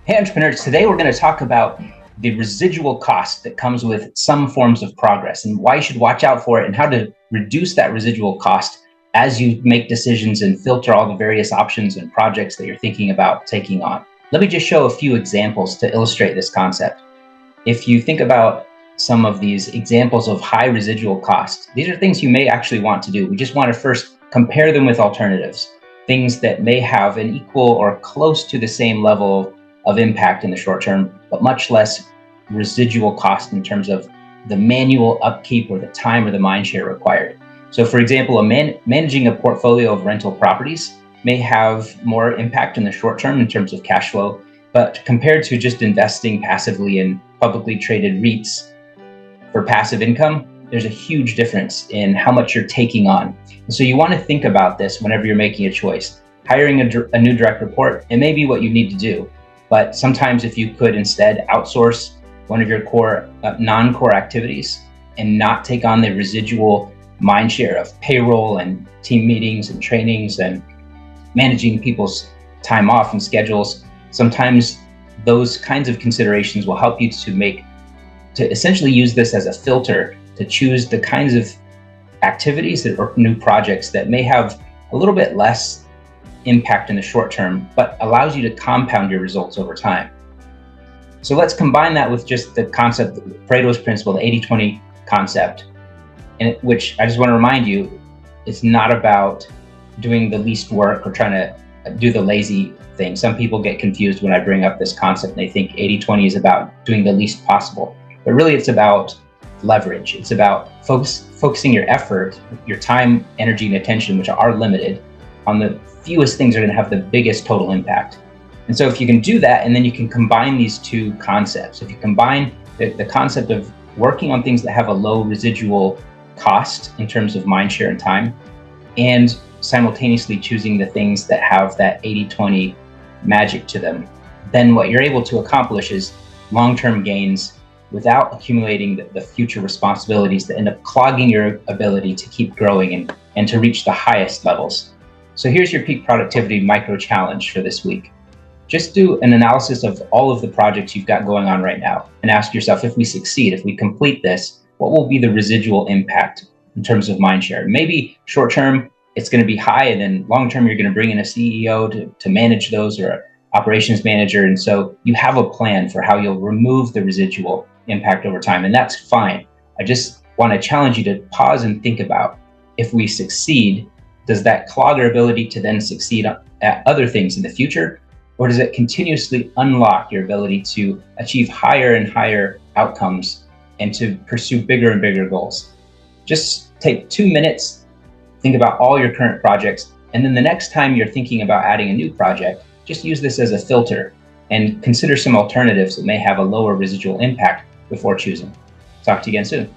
Hey entrepreneurs, today we're going to talk about the residual cost that comes with some forms of progress and why you should watch out for it and how to reduce that residual cost as you make decisions and filter all the various options and projects that you're thinking about taking on. Let me just show a few examples to illustrate this concept. If you think about some of these examples of high residual costs, these are things you may actually want to do. We just want to first compare them with alternatives, things that may have an equal or close to the same level of impact in the short term, but much less residual cost in terms of the manual upkeep or the time or the mind share required. So for example, managing a portfolio of rental properties may have more impact in the short term in terms of cash flow, but compared to just investing passively in publicly traded REITs for passive income, there's a huge difference in how much you're taking on. And so you want to think about this whenever you're making a choice. Hiring a new direct report, it may be what you need to do, but sometimes if you could instead outsource one of your core non-core activities and not take on the residual mind share of payroll and team meetings and trainings and managing people's time off and schedules, sometimes those kinds of considerations will help you to essentially use this as a filter to choose the kinds of activities or new projects that may have a little bit less impact in the short term, but allows you to compound your results over time. So let's combine that with just the concept, Pareto's principle, the 80-20 concept, and which I just want to remind you, it's not about doing the least work or trying to do the lazy thing. Some people get confused when I bring up this concept and they think 80-20 is about doing the least possible, but really it's about leverage. It's about focusing your effort, your time, energy, and attention, which are limited, on the fewest things are going to have the biggest total impact. And so if you can do that, and then you can combine these two concepts, if you combine the concept of working on things that have a low residual cost in terms of mind share and time, and simultaneously choosing the things that have that 80-20 magic to them, then what you're able to accomplish is long-term gains without accumulating the future responsibilities that end up clogging your ability to keep growing and to reach the highest levels. So here's your peak productivity micro challenge for this week. Just do an analysis of all of the projects you've got going on right now and ask yourself, if we succeed, if we complete this, what will be the residual impact in terms of mind share? Maybe short term, it's going to be high, and then long term, you're going to bring in a CEO to manage those, or an operations manager. And so you have a plan for how you'll remove the residual impact over time, and that's fine. I just want to challenge you to pause and think about, if we succeed, does that clog our ability to then succeed at other things in the future? Or does it continuously unlock your ability to achieve higher and higher outcomes and to pursue bigger and bigger goals? Just take 2 minutes, think about all your current projects, and then the next time you're thinking about adding a new project, just use this as a filter and consider some alternatives that may have a lower residual impact before choosing. Talk to you again soon.